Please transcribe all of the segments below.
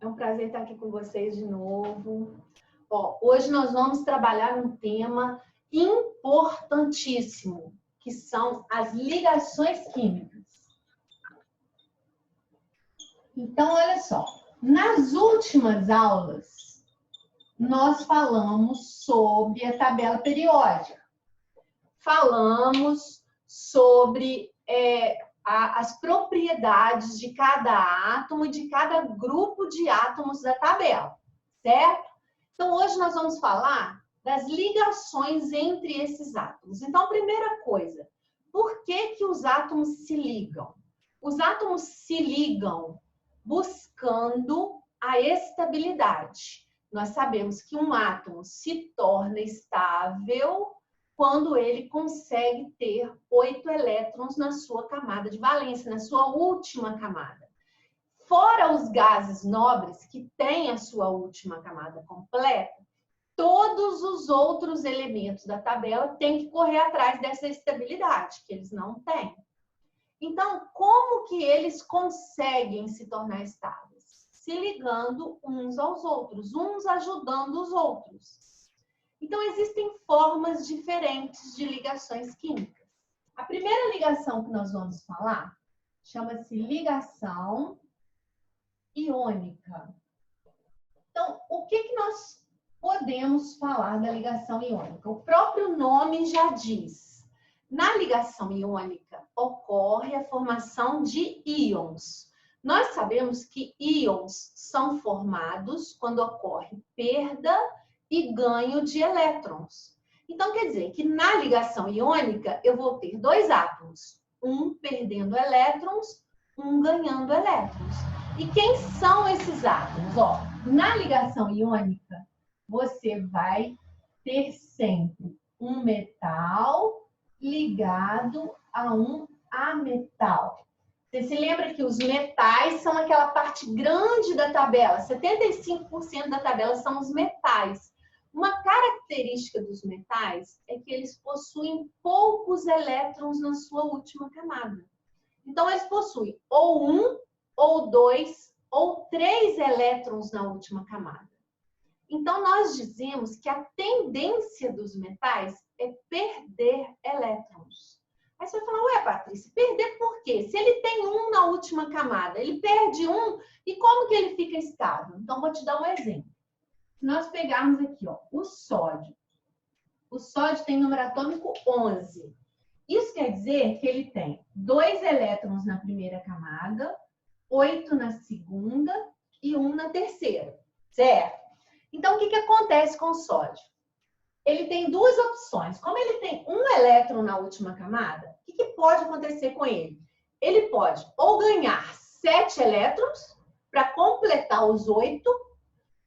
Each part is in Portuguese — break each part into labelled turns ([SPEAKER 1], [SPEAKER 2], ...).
[SPEAKER 1] É um prazer estar aqui com vocês de novo. Ó, hoje nós vamos trabalhar um tema importantíssimo, que são as ligações químicas. Então, olha só, nas últimas aulas, nós falamos sobre a tabela periódica. Falamos sobre as propriedades de cada átomo e de cada grupo de átomos da tabela, certo? Então, hoje nós vamos falar das ligações entre esses átomos. Então, primeira coisa, por que os átomos se ligam? Os átomos se ligam buscando a estabilidade. Nós sabemos que um átomo se torna estável quando ele consegue ter 8 elétrons na sua camada de valência, na sua última camada. Fora os gases nobres, que têm a sua última camada completa, todos os outros elementos da tabela têm que correr atrás dessa estabilidade, que eles não têm. Então, como que eles conseguem se tornar estáveis? Se ligando uns aos outros, uns ajudando os outros. Então, existem formas diferentes de ligações químicas. A primeira ligação que nós vamos falar chama-se ligação iônica. Então, o que nós podemos falar da ligação iônica? O próprio nome já diz. Na ligação iônica, ocorre a formação de íons. Nós sabemos que íons são formados quando ocorre perda e ganho de elétrons. Então, quer dizer que na ligação iônica, eu vou ter 2 átomos. Um perdendo elétrons, um ganhando elétrons. E quem são esses átomos? Ó, na ligação iônica, você vai ter sempre um metal ligado a um ametal. Você se lembra que os metais são aquela parte grande da tabela. 75% da tabela são os metais. Uma característica dos metais é que eles possuem poucos elétrons na sua última camada. Então, eles possuem ou 1, ou 2, ou 3 elétrons na última camada. Então, nós dizemos que a tendência dos metais é perder elétrons. Aí você vai falar, ué, Patrícia, perder por quê? Se ele tem 1 na última camada, ele perde 1, e como que ele fica estável? Então, vou te dar um exemplo. Se nós pegarmos aqui, ó, o sódio. O sódio tem número atômico 11. Isso quer dizer que ele tem 2 elétrons na primeira camada, 8 na segunda e 1 na terceira, certo? Então, o que acontece com o sódio? Ele tem 2 opções. Como ele tem 1 elétron na última camada, o que pode acontecer com ele? Ele pode ou ganhar 7 elétrons para completar os 8,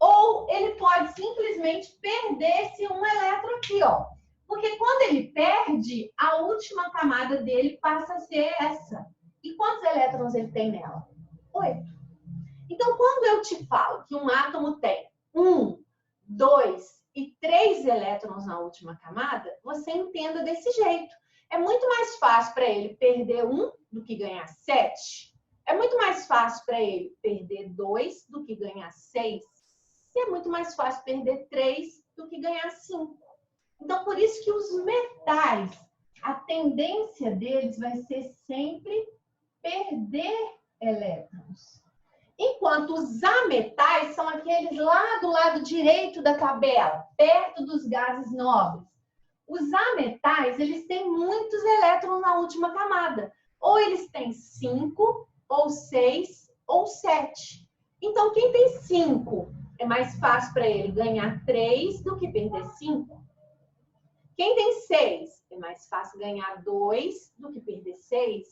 [SPEAKER 1] ou ele pode simplesmente perder esse 1 elétron aqui, ó. Porque quando ele perde, a última camada dele passa a ser essa. E quantos elétrons ele tem nela? 8. Então, quando eu te falo que um átomo tem 1, 2 e 3 elétrons na última camada, você entenda desse jeito. É muito mais fácil para ele perder 1 do que ganhar 7. É muito mais fácil para ele perder 2 do que ganhar 6. E é muito mais fácil perder 3 do que ganhar 5. Então, por isso que os metais, a tendência deles vai ser sempre perder elétrons. Enquanto os ametais são aqueles lá do lado direito da tabela, perto dos gases nobres. Os ametais, eles têm muitos elétrons na última camada. Ou eles têm 5, ou 6, ou 7. Então, quem tem 5, é mais fácil para ele ganhar 3 do que perder 5. Quem tem 6, é mais fácil ganhar 2 do que perder 6.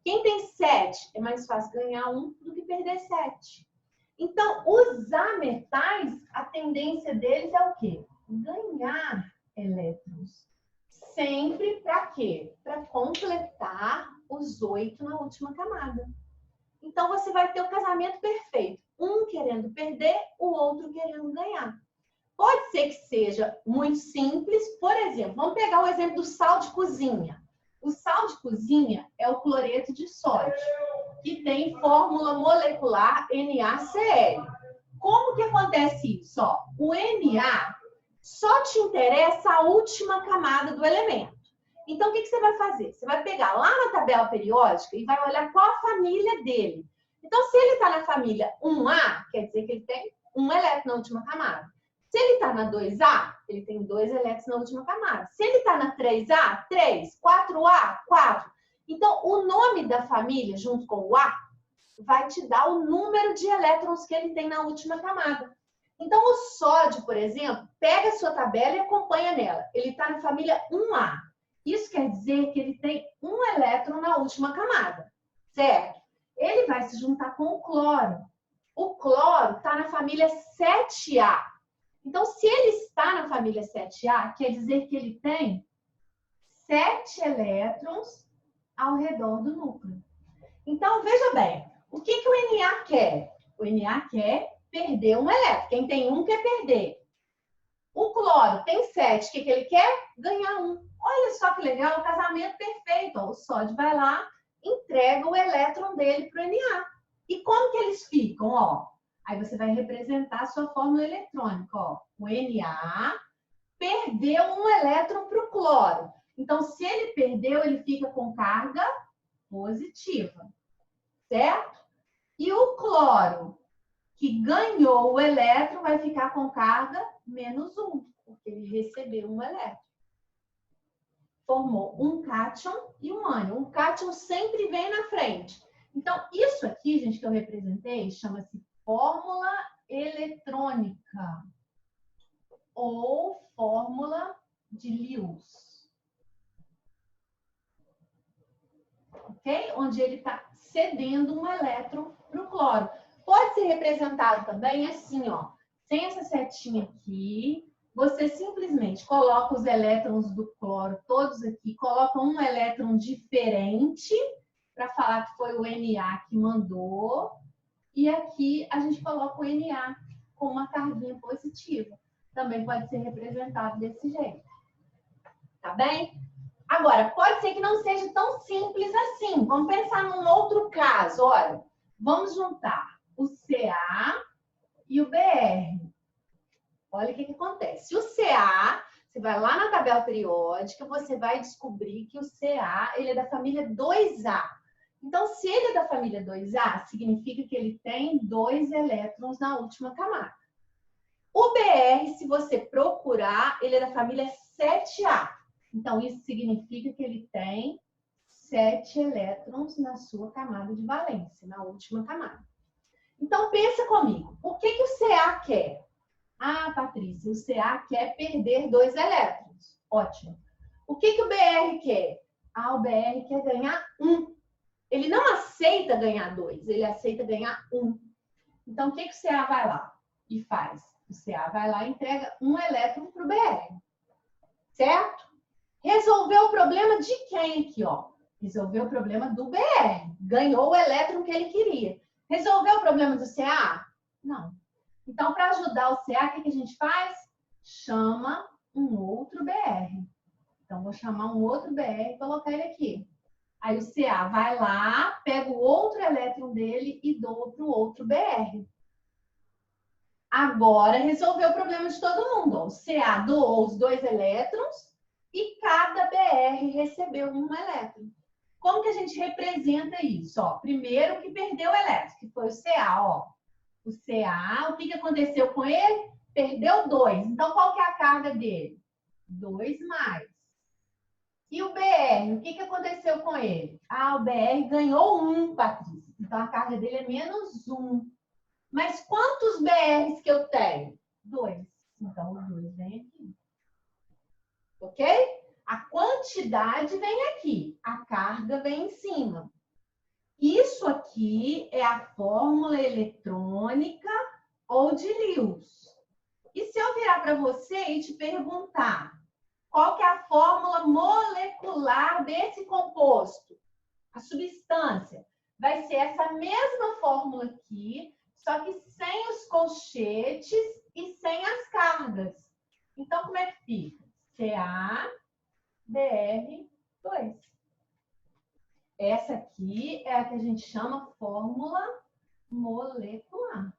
[SPEAKER 1] Quem tem 7, é mais fácil ganhar 1 do que perder 7. Então, os ametais, a tendência deles é o quê? Ganhar elétrons. Sempre para quê? Para completar os 8 na última camada. Então, você vai ter o casamento perfeito. Um querendo perder, o outro querendo ganhar. Pode ser que seja muito simples. Por exemplo, vamos pegar o exemplo do sal de cozinha. O sal de cozinha é o cloreto de sódio, que tem fórmula molecular NaCl. como que acontece isso? Ó, o Na só te interessa a última camada do elemento. Então, o que você vai fazer? Você vai pegar lá na tabela periódica e vai olhar qual a família dele. Então, se ele está na família 1A, quer dizer que ele tem um elétron na última camada. Se ele está na 2A, ele tem 2 elétrons na última camada. Se ele está na 3A, 3, 4A, 4. Então, o nome da família, junto com o A, vai te dar o número de elétrons que ele tem na última camada. Então, o sódio, por exemplo, pega a sua tabela e acompanha nela. Ele está na família 1A. Isso quer dizer que ele tem um elétron na última camada, certo? Ele vai se juntar com o cloro. O cloro está na família 7A. Então, se ele está na família 7A, quer dizer que ele tem 7 elétrons ao redor do núcleo. Então, veja bem, o que o Na quer? O Na quer perder um elétron. Quem tem um quer perder. O cloro tem 7. O que ele quer? Ganhar um. Olha só que legal, o casamento perfeito. O sódio vai lá, entrega o elétron dele para o Na. E como que eles ficam? Ó, aí você vai representar a sua fórmula eletrônica. Ó. O Na perdeu um elétron para o cloro. Então, se ele perdeu, ele fica com carga positiva. Certo? E o cloro, que ganhou o elétron, vai ficar com carga -1, porque ele recebeu um elétron. Formou um cátion e um ânion. O cátion sempre vem na frente. Então, isso aqui, gente, que eu representei, chama-se fórmula eletrônica ou fórmula de Lewis. Ok? Onde ele está cedendo um elétron para o cloro. Pode ser representado também assim, ó. Sem essa setinha aqui, você simplesmente coloca os elétrons do cloro todos aqui, coloca um elétron diferente para falar que foi o Na que mandou. E aqui a gente coloca o Na com uma carguinha positiva. Também pode ser representado desse jeito. Tá bem? Agora, pode ser que não seja tão simples assim. Vamos pensar num outro caso. Olha, vamos juntar o Ca e o Br. Olha o que acontece. O Ca, você vai lá na tabela periódica, você vai descobrir que o Ca ele é da família 2A. Então, se ele é da família 2A, significa que ele tem 2 elétrons na última camada. O Br, se você procurar, ele é da família 7A. Então, isso significa que ele tem 7 elétrons na sua camada de valência, na última camada. Então, pensa comigo. O que o Ca quer? Ah, Patrícia, o Ca quer perder 2 elétrons. Ótimo. O que o Br quer? Ah, o Br quer ganhar 1. Ele não aceita ganhar 2, ele aceita ganhar 1. Então, o que o Ca vai lá e faz? O Ca vai lá e entrega um elétron para o Br. Certo? Resolveu o problema de quem aqui, ó? Resolveu o problema do Br. Ganhou o elétron que ele queria. Resolveu o problema do Ca? Não. Então, para ajudar o Ca, o que a gente faz? Chama um outro Br. Então, vou chamar um outro Br e colocar ele aqui. Aí o Ca vai lá, pega o outro elétron dele e doa para o outro Br. Agora, resolveu o problema de todo mundo. O Ca doou os 2 elétrons e cada Br recebeu um elétron. Como que a gente representa isso? Ó, primeiro que perdeu o elétron, que foi o Ca. Ó. O Ca, o que aconteceu com ele? Perdeu 2. Então, qual que é a carga dele? 2 mais. E o Br, o que aconteceu com ele? Ah, o Br ganhou 1, Patrícia. Então, a carga dele é -1. Mas quantos Brs que eu tenho? 2. Então, os 2 vêm aqui. Ok? A quantidade vem aqui. A carga vem em cima. Isso aqui é a fórmula eletrônica ou de Lewis. E se eu virar para você e te perguntar qual que é a fórmula molecular desse composto? A substância vai ser essa mesma fórmula aqui, só que sem os colchetes e sem as cargas. Então, como é que fica? CaBr2. Essa aqui é a que a gente chama fórmula molecular.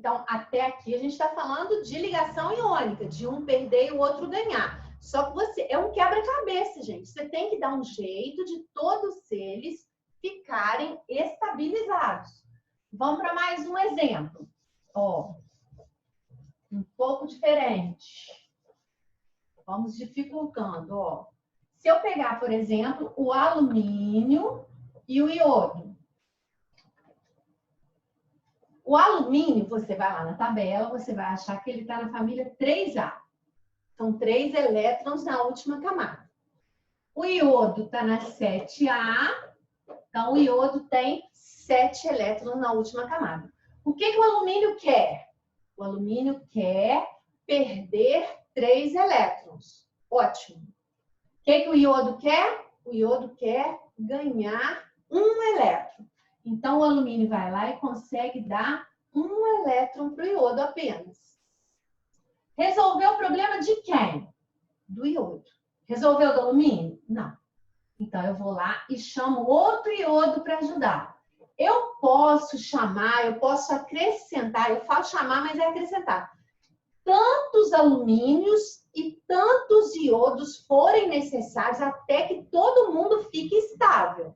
[SPEAKER 1] Então, até aqui a gente está falando de ligação iônica, de um perder e o outro ganhar. Só que você é um quebra-cabeça, gente. Você tem que dar um jeito de todos eles ficarem estabilizados. Vamos para mais um exemplo. Ó, um pouco diferente. Vamos dificultando, ó. Se eu pegar, por exemplo, o alumínio e o iodo. O alumínio, você vai lá na tabela, você vai achar que ele está na família 3A. São 3 elétrons na última camada. O iodo está na 7A, então o iodo tem 7 elétrons na última camada. O que o alumínio quer? O alumínio quer perder 3 elétrons. Ótimo. O que o iodo quer? O iodo quer ganhar 1 elétron. Então, o alumínio vai lá e consegue dar 1 elétron para o iodo apenas. Resolveu o problema de quem? Do iodo. Resolveu do alumínio? Não. Então, eu vou lá e chamo outro iodo para ajudar. Eu posso chamar, eu posso acrescentar, eu falo chamar, mas é acrescentar. Tantos alumínios e tantos iodos forem necessários até que todo mundo fique estável,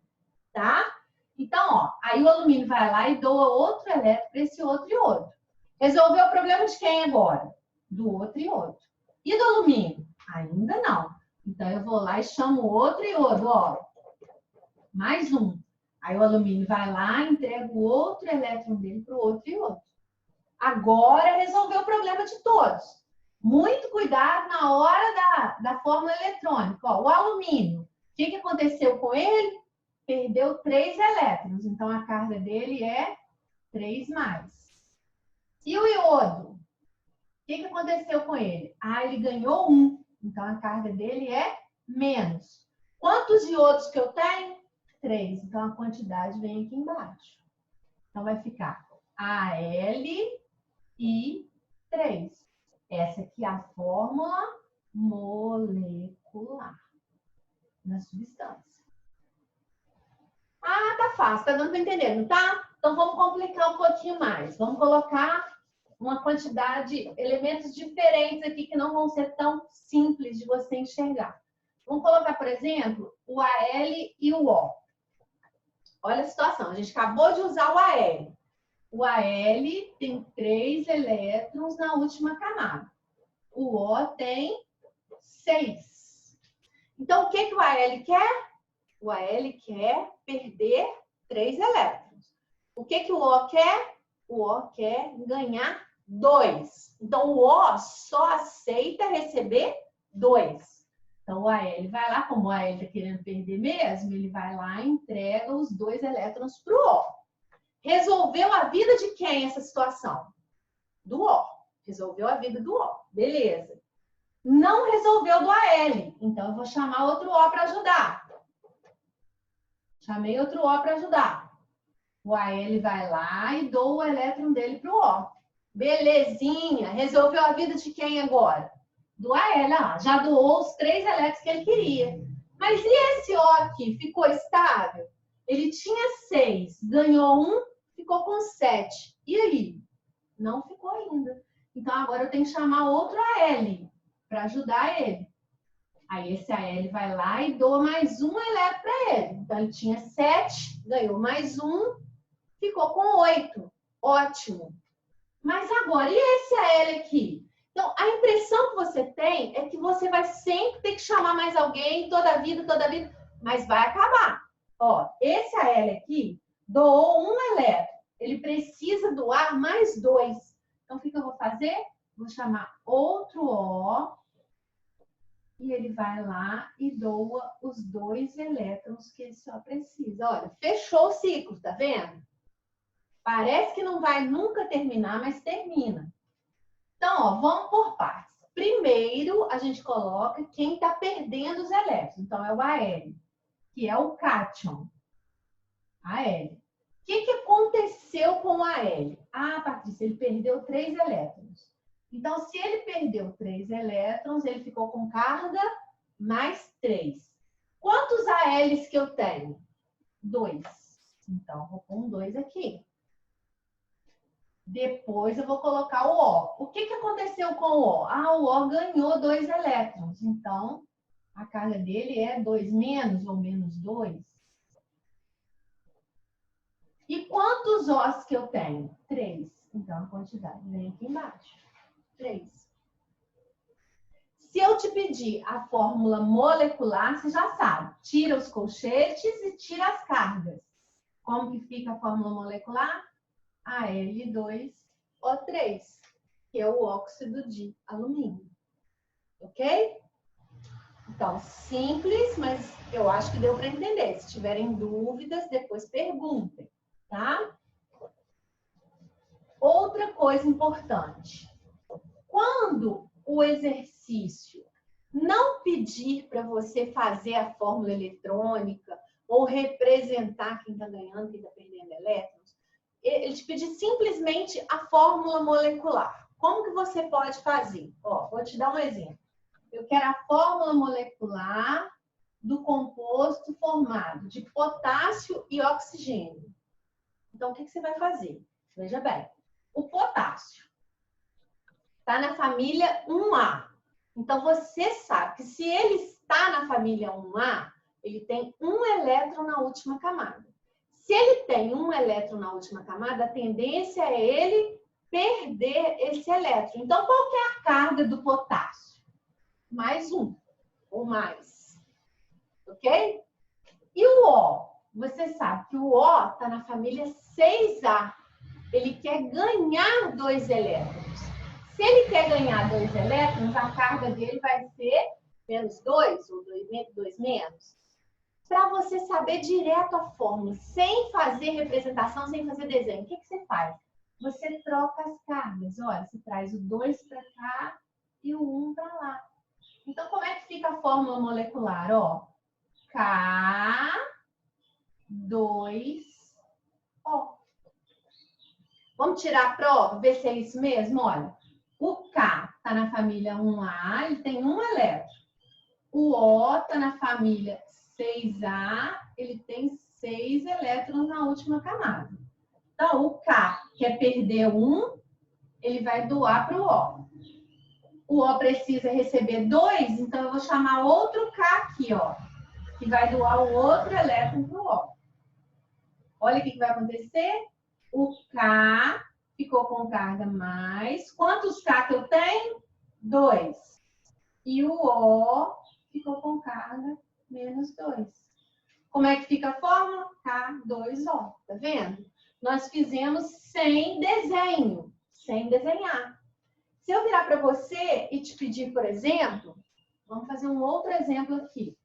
[SPEAKER 1] tá? Então, ó, aí o alumínio vai lá e doa outro elétron para esse outro iodo. Resolveu o problema de quem agora? Do outro iodo. E do alumínio? Ainda não. Então, eu vou lá e chamo outro iodo, ó. Mais um. Aí o alumínio vai lá e entrega o outro elétron dele para o outro iodo. Agora resolveu o problema de todos. Muito cuidado na hora da fórmula eletrônica. Ó, o alumínio, o que aconteceu com ele? Perdeu 3 elétrons, então a carga dele é 3 mais. E o iodo? O que aconteceu com ele? Ah, ele ganhou 1, então a carga dele é menos. Quantos iodos que eu tenho? 3, então a quantidade vem aqui embaixo. Então vai ficar Al e 3. Essa aqui é a fórmula molecular da substância. Ah, tá fácil, tá dando para entender, não tá? Então vamos complicar um pouquinho mais. Vamos colocar uma quantidade de elementos diferentes aqui que não vão ser tão simples de você enxergar. Vamos colocar, por exemplo, o Al e o O. Olha a situação, a gente acabou de usar o Al. O Al tem 3 elétrons na última camada. O O tem 6. Então, o que o Al quer? O Al quer perder 3 elétrons. O que o O quer? O O quer ganhar 2. Então, o O só aceita receber 2. Então, o Al vai lá, como o Al está querendo perder mesmo, ele vai lá e entrega os 2 elétrons para o O. Resolveu a vida de quem essa situação? Do O. Resolveu a vida do O. Beleza. Não resolveu do Al. Então, eu vou chamar outro O para ajudar. Chamei outro O para ajudar. O Al vai lá e doa o elétron dele para o O. Belezinha. Resolveu a vida de quem agora? Do Al. Já doou os 3 elétrons que ele queria. Mas e esse O aqui? Ficou estável? Ele tinha 6, ganhou 1, ficou com 7. E aí? Não ficou ainda. Então, agora eu tenho que chamar outro Al para ajudar ele. Aí, esse Al vai lá e doa mais 1 elétron para ele. Então, ele tinha 7, ganhou mais 1, ficou com 8. Ótimo. Mas agora, e esse Al aqui? Então, a impressão que você tem é que você vai sempre ter que chamar mais alguém toda a vida, mas vai acabar. Ó, esse Al aqui doou 1 elétron. Ele precisa doar mais 2. Então, o que eu vou fazer? Vou chamar outro O e ele vai lá e doa os 2 elétrons que ele só precisa. Olha, fechou o ciclo, tá vendo? Parece que não vai nunca terminar, mas termina. Então, ó, vamos por partes. Primeiro, a gente coloca quem está perdendo os elétrons. Então, é o Al, que é o cátion. Al. O que aconteceu com o Al? Ah, Patrícia, ele perdeu 3 elétrons. Então, se ele perdeu 3 elétrons, ele ficou com carga mais 3. Quantos Als que eu tenho? 2. Então, vou pôr um 2 aqui. Depois eu vou colocar o O. O que aconteceu com o O? Ah, o O ganhou 2 elétrons. Então, a carga dele é 2 menos ou menos 2. E quantos Os que eu tenho? 3. Então, a quantidade vem aqui embaixo. 3. Se eu te pedir a fórmula molecular, você já sabe. Tira os colchetes e tira as cargas. Como que fica a fórmula molecular? Al2O3, que é o óxido de alumínio. Ok? Então, simples, mas eu acho que deu para entender. Se tiverem dúvidas, depois perguntem, tá? Outra coisa importante. Quando o exercício não pedir para você fazer a fórmula eletrônica ou representar quem está ganhando, quem está perdendo elétrons, ele te pedir simplesmente a fórmula molecular. Como que você pode fazer? Ó, vou te dar um exemplo. Eu quero a fórmula molecular do composto formado de potássio e oxigênio. Então, o que você vai fazer? Veja bem, o potássio está na família 1A. Então, você sabe que se ele está na família 1A, ele tem um elétron na última camada. Se ele tem um elétron na última camada, a tendência é ele perder esse elétron. Então, qual que é a carga do potássio? Mais um, ou mais. Ok? E o O? Você sabe que o O está na família 6A. Ele quer ganhar 2 elétrons. Se ele quer ganhar 2 elétrons, a carga dele vai ser menos 2 ou 2 menos. Para você saber direto a fórmula, sem fazer representação, sem fazer desenho, o que você faz? Você troca as cargas. Olha, você traz o 2 para cá e o 1 para lá. Então, como é que fica a fórmula molecular? Ó, K2O. Vamos tirar a prova, ver se é isso mesmo? Olha, o K está na família 1A, ele tem um elétron. O O está na família 6A, ele tem 6 elétrons na última camada. Então, o K quer perder 1, ele vai doar para o O. O O precisa receber 2, então eu vou chamar outro K aqui, ó, que vai doar o outro elétron para o O. Olha o que vai acontecer. O K ficou com carga mais. Quantos K que eu tenho? 2. E o O ficou com carga menos 2. Como é que fica a fórmula? K2O. Tá vendo? Nós fizemos sem desenho, sem desenhar. Se eu virar para você e te pedir, por exemplo, vamos fazer um outro exemplo aqui.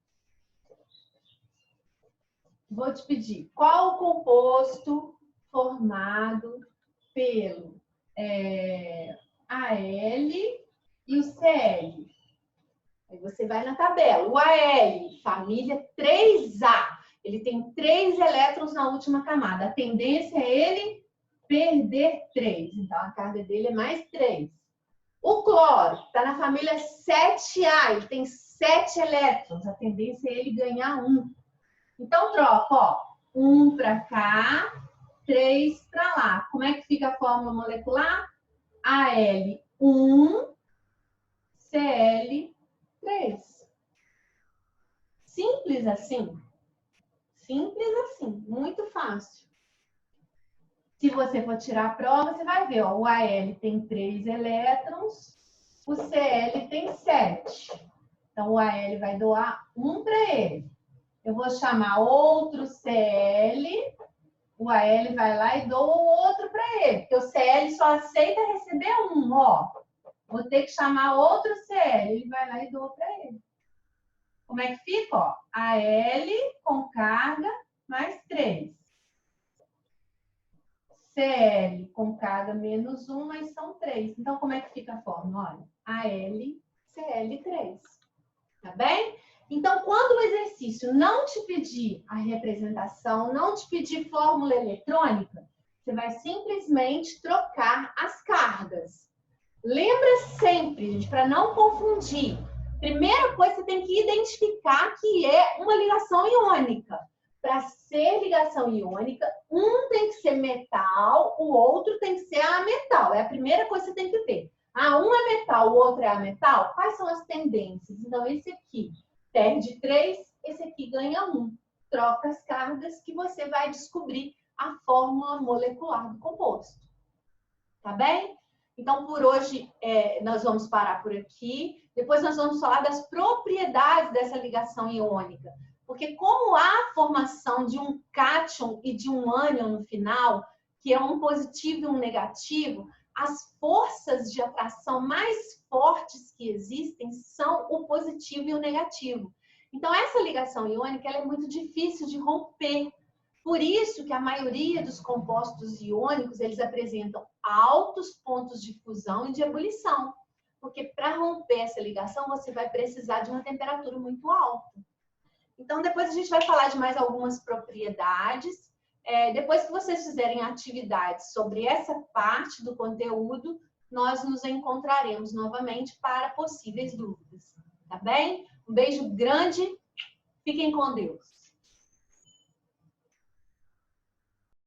[SPEAKER 1] Vou te pedir, qual o composto formado pelo AL e o CL? Aí você vai na tabela. O AL, família 3A. Ele tem 3 elétrons na última camada. A tendência é ele perder 3. Então, a carga dele é mais 3. O cloro está na família 7A. Ele tem 7 elétrons. A tendência é ele ganhar 1. Então, troca, ó. 1 para cá, 3 para lá. Como é que fica a fórmula molecular? Al1, Cl3. Simples assim. Simples assim. Muito fácil. Se você for tirar a prova, você vai ver, ó. O Al tem 3 elétrons, o Cl tem 7. Então, o Al vai doar 1 para ele. Eu vou chamar outro Cl, o Al vai lá e doa o outro para ele, porque o Cl só aceita receber 1, ó. Vou ter que chamar outro Cl, ele vai lá e doa para ele. Como é que fica? Ó, Al com carga mais 3. Cl com carga menos 1, mas são 3. Então, como é que fica a fórmula? Olha, AlCl3. Tá bem? Então, quando o exercício não te pedir a representação, não te pedir fórmula eletrônica, você vai simplesmente trocar as cargas. Lembra sempre, gente, para não confundir. Primeira coisa, você tem que identificar que é uma ligação iônica. para ser ligação iônica, um tem que ser metal, o outro tem que ser ametal. É a primeira coisa que você tem que ver. Ah, um é metal, o outro é ametal? Quais são as tendências? Então, esse aqui perde 3, esse aqui ganha 1. Troca as cargas que você vai descobrir a fórmula molecular do composto. Tá bem? Então, por hoje, nós vamos parar por aqui. Depois nós vamos falar das propriedades dessa ligação iônica. Porque como há formação de um cátion e de um ânion no final, que é um positivo e um negativo, as forças de atração mais fortes que existem são o positivo e o negativo. Então, essa ligação iônica ela é muito difícil de romper. Por isso que a maioria dos compostos iônicos, eles apresentam altos pontos de fusão e de ebulição. Porque para romper essa ligação, você vai precisar de uma temperatura muito alta. Então, depois a gente vai falar de mais algumas propriedades. Depois que vocês fizerem atividades sobre essa parte do conteúdo, nós nos encontraremos novamente para possíveis dúvidas. Tá bem? Um beijo grande. Fiquem com Deus.